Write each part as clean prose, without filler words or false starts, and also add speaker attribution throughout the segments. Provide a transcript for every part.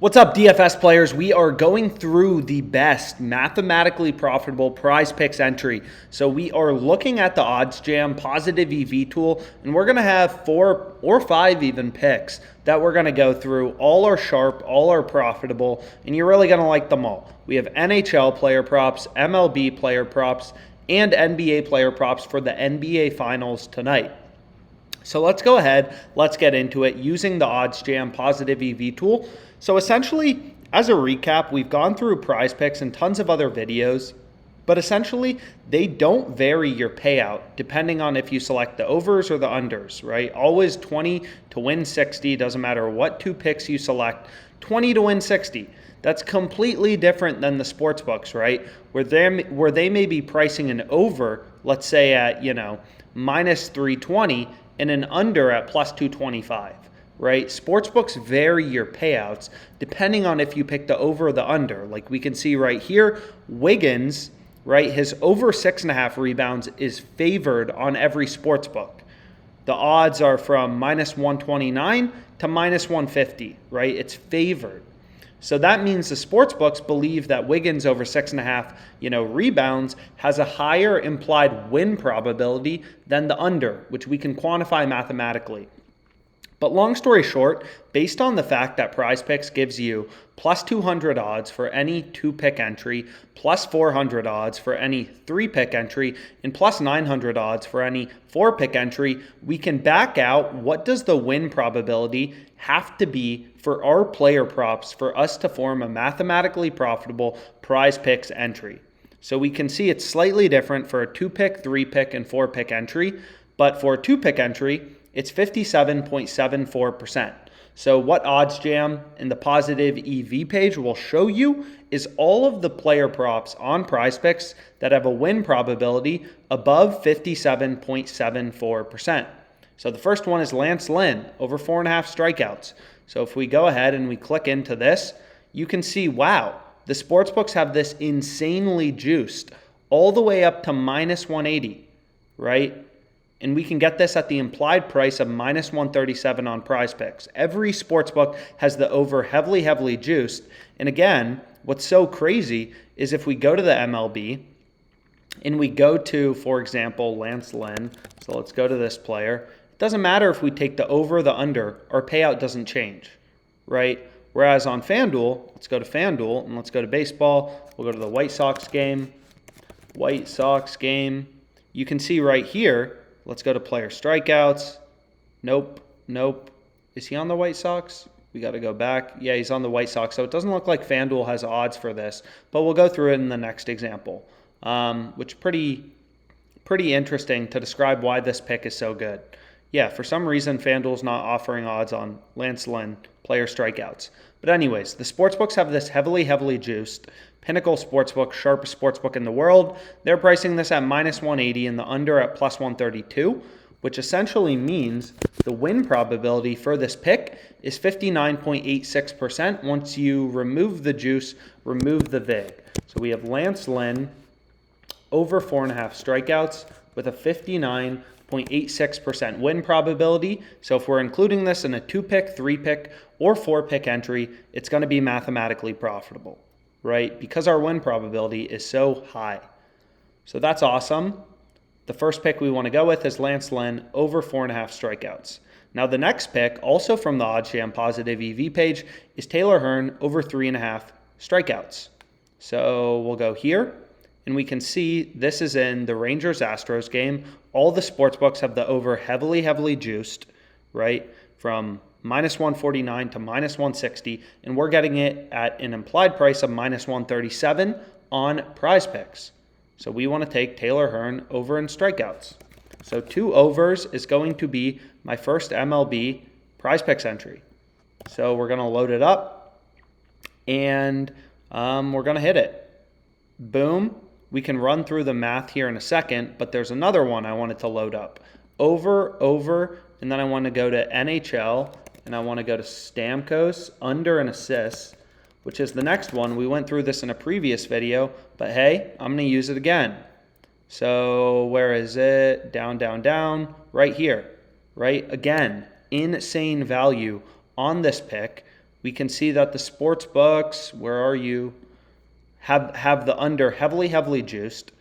Speaker 1: What's up, DFS players? We are going through the best mathematically profitable PrizePicks entry. So we are looking at the OddsJam positive EV tool, and we're going to have 4 or 5 even picks that we're going to go through. All are sharp, all are profitable, and you're really going to like them all. We have NHL player props, MLB player props, and NBA player props for the NBA Finals tonight. So let's go ahead, let's get into it using the OddsJam positive EV tool. So essentially, as a recap, we've gone through PrizePicks and tons of other videos, but essentially they don't vary your payout depending on if you select the overs or the unders, right? Always 20 to win 60, doesn't matter what 2 picks you select, 20 to win 60. That's completely different than the sports books, right? Where they may be pricing an over, let's say at, minus 320, and an under at plus 225, right? Sportsbooks vary your payouts depending on if you pick the over or the under. Like we can see right here, Wiggins, right? His over 6.5 rebounds is favored on every sportsbook. The odds are from minus 129 to minus 150, right? It's favored. So that means the sports books believe that Wiggins over 6.5, rebounds has a higher implied win probability than the under, which we can quantify mathematically. But long story short, based on the fact that PrizePicks gives you plus 200 odds for any 2-pick entry, plus 400 odds for any 3-pick entry, and plus 900 odds for any 4-pick entry, we can back out what does the win probability have to be for our player props for us to form a mathematically profitable PrizePicks entry. So we can see it's slightly different for a 2-pick, 3-pick, and 4-pick entry, but for a 2-pick entry, it's 57.74%. So what OddsJam and the positive EV page will show you is all of the player props on PrizePicks that have a win probability above 57.74%. So the first one is Lance Lynn, over 4.5 strikeouts. So if we go ahead and we click into this, you can see, wow, the sportsbooks have this insanely juiced all the way up to minus 180, right? And we can get this at the implied price of minus 137 on PrizePicks. Every sportsbook has the over heavily juiced. And again, what's so crazy is if we go to the MLB and we go to, for example, Lance Lynn. So let's go to this player. It doesn't matter if we take the over or the under, our payout doesn't change, right? Whereas on FanDuel, let's go to FanDuel and let's go to baseball. We'll go to the White Sox game. You can see right here, let's go to player strikeouts. Nope. Is he on the White Sox? We got to go back. Yeah, he's on the White Sox. So it doesn't look like FanDuel has odds for this, but we'll go through it in the next example, which pretty interesting to describe why this pick is so good. Yeah, for some reason, FanDuel's not offering odds on Lance Lynn player strikeouts. But anyways, the sportsbooks have this heavily juiced. Pinnacle Sportsbook, sharpest sportsbook in the world. They're pricing this at minus 180 and the under at plus 132, which essentially means the win probability for this pick is 59.86% once you remove the juice, remove the vig. So we have Lance Lynn over 4.5 strikeouts with a 59.86% win probability. So if we're including this in a 2-pick, 3-pick, or 4-pick entry, it's going to be mathematically profitable, right? Because our win probability is so high. So that's awesome. The first pick we want to go with is Lance Lynn over 4.5 strikeouts. Now the next pick, also from the OddsJam positive EV page, is Taylor Hearn over 3.5 strikeouts. So we'll go here, and we can see this is in the Rangers-Astros game. All the sportsbooks have the over heavily juiced, right? From minus 149 to minus 160, and we're getting it at an implied price of minus 137 on PrizePicks. So we want to take Taylor Hearn over in strikeouts. So 2 overs is going to be my first MLB PrizePicks entry. So we're going to load it up, and we're going to hit it. Boom. We can run through the math here in a second, but there's another one I wanted to load up. Over, and then I want to go to NHL, and I want to go to Stamkos, under and assists, which is the next one. We went through this in a previous video, but hey, I'm going to use it again. So where is it? Down, right here, right? Again, insane value on this pick. we can see that the sports books, where are you, have the under heavily juiced,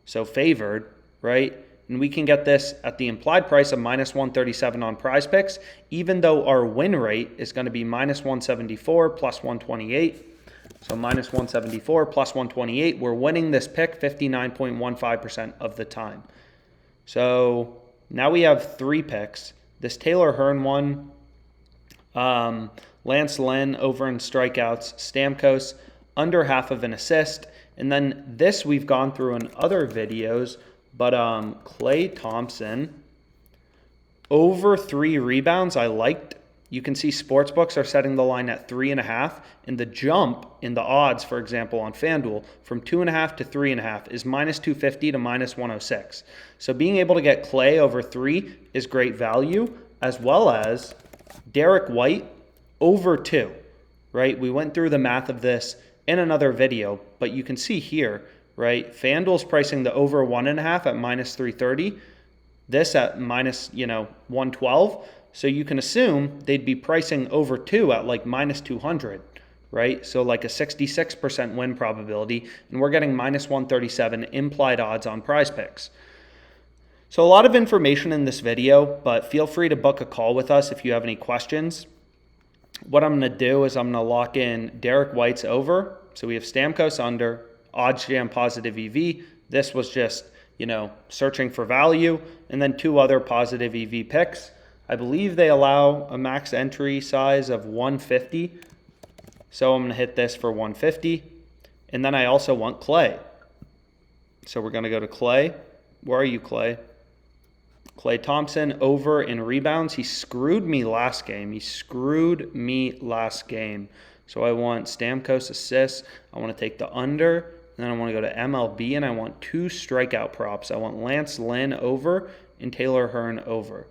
Speaker 1: so favored, right? And we can get this at the implied price of -137 on PrizePicks, even though our win rate is going to be -174 plus 128. So -174 plus 128, we're winning this pick 59.15% of the time. So now we have 3 picks. This Taylor Hearn one, Lance Lynn over in strikeouts, Stamkos under half of an assist. And then this we've gone through in other videos, but Klay Thompson over 3 rebounds I liked. You can see sportsbooks are setting the line at 3.5, and the jump in the odds, for example, on FanDuel from 2.5 to 3.5 is -250 to -106. So being able to get Klay over 3 is great value, as well as Derek White over 2, right? We went through the math of this in another video, but you can see here, right? FanDuel's pricing the over 1.5 at -330, this at -112. So you can assume they'd be pricing over 2 at like -200, right? So like a 66% win probability, and we're getting -137 implied odds on PrizePicks. So a lot of information in this video, but feel free to book a call with us if you have any questions. What I'm going to do is I'm going to lock in Derek White's over. So we have Stamkos under, OddsJam positive EV. This was just, searching for value. And then 2 other positive EV picks. I believe they allow a max entry size of 150. So I'm going to hit this for 150. And then I also want Klay. So we're going to go to Klay. Where are you, Klay? Klay Thompson over in rebounds. He screwed me last game. So I want Stamkos assists. I want to take the under. Then I want to go to MLB, and I want 2 strikeout props. I want Lance Lynn over and Taylor Hearn over.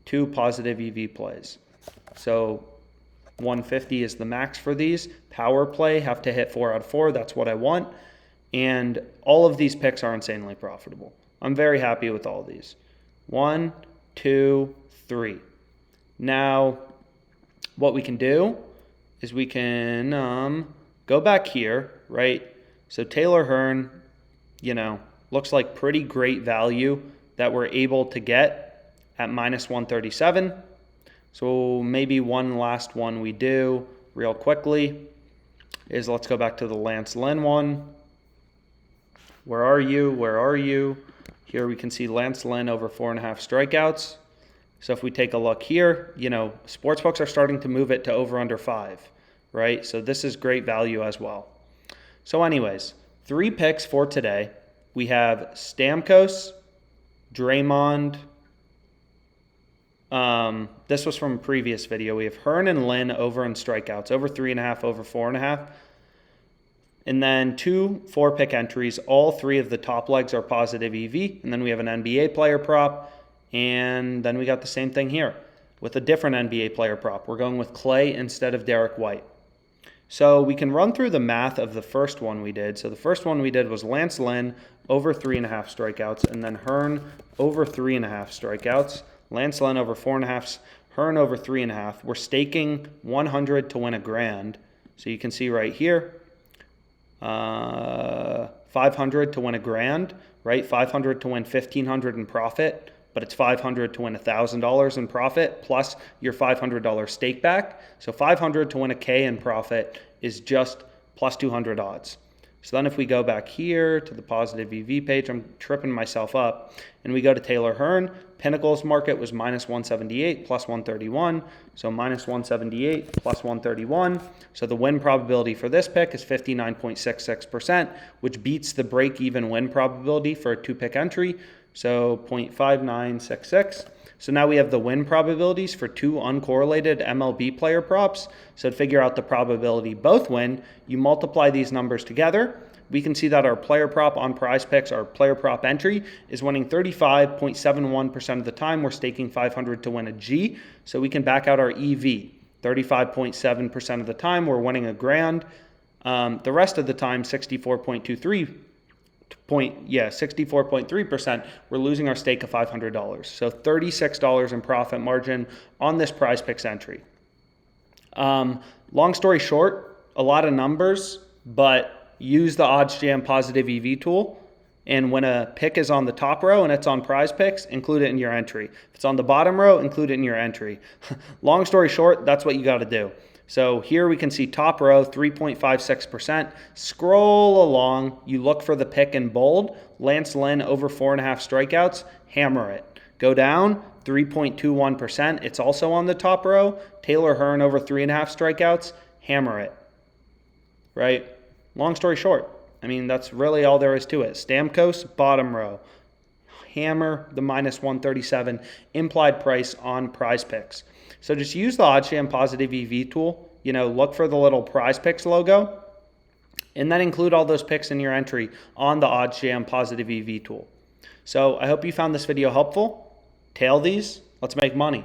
Speaker 1: 2 positive EV plays. So 150 is the max for these. Power play, have to hit 4 out of 4. That's what I want. And all of these picks are insanely profitable. I'm very happy with all of these. 1, 2, 3. Now, what we can do is we can go back here, right? So Taylor Hearn, looks like pretty great value that we're able to get at -137. So maybe one last one we do real quickly is let's go back to the Lance Lynn one. Where are you? Here we can see Lance Lynn over 4.5 strikeouts. So if we take a look here, sportsbooks are starting to move it to over under 5, right? So this is great value as well. So anyways, 3 picks for today. We have Stamkos, Draymond. This was from a previous video. We have Hearn and Lynn over in strikeouts, over 3.5, over 4.5. And then 2 4-pick entries. All 3 of the top legs are positive EV. And then we have an NBA player prop. And then we got the same thing here with a different NBA player prop. We're going with Klay instead of Derek White. So we can run through the math of the first one we did. So the first one we did was Lance Lynn over 3.5 strikeouts, and then Hearn over 3.5 strikeouts. Lance Lynn over 4.5, Hearn over 3.5. We're staking 100 to win $1,000. So you can see right here, 500 to win $1,000, right? 500 to win 1,500 in profit, but it's 500 to win $1,000 in profit plus your $500 stake back. So 500 to win $1,000 in profit is just plus 200 odds. So then if we go back here to the positive EV page, I'm tripping myself up, and we go to Taylor Hearn, Pinnacle's market was -178 plus 131. So -178 plus 131. So the win probability for this pick is 59.66%, which beats the break-even win probability for a 2-pick entry. So 0.5966. So now we have the win probabilities for 2 uncorrelated MLB player props. So to figure out the probability both win, you multiply these numbers together. We can see that our player prop on PrizePicks, our player prop entry, is winning 35.71% of the time. We're staking 500 to win a G. So we can back out our EV. 35.7% of the time, we're winning $1,000. The rest of the time, 64.3%, we're losing our stake of $500. So $36 in profit margin on this PrizePicks entry. Long story short, a lot of numbers, but use the OddsJam positive EV tool. And when a pick is on the top row and it's on PrizePicks, include it in your entry. If it's on the bottom row, include it in your entry. Long story short, that's what you got to do. So here we can see top row, 3.56%. Scroll along. You look for the pick in bold. Lance Lynn over 4.5 strikeouts. Hammer it. Go down, 3.21%. It's also on the top row. Taylor Hearn over 3.5 strikeouts. Hammer it. Right? Long story short. I mean, that's really all there is to it. Stamkos, bottom row. Hammer the minus 137 implied price on PrizePicks. So just use the OddsJam positive EV tool. Look for the little PrizePicks logo, and then include all those picks in your entry on the OddsJam positive EV tool. So I hope you found this video helpful. Tail these. Let's make money.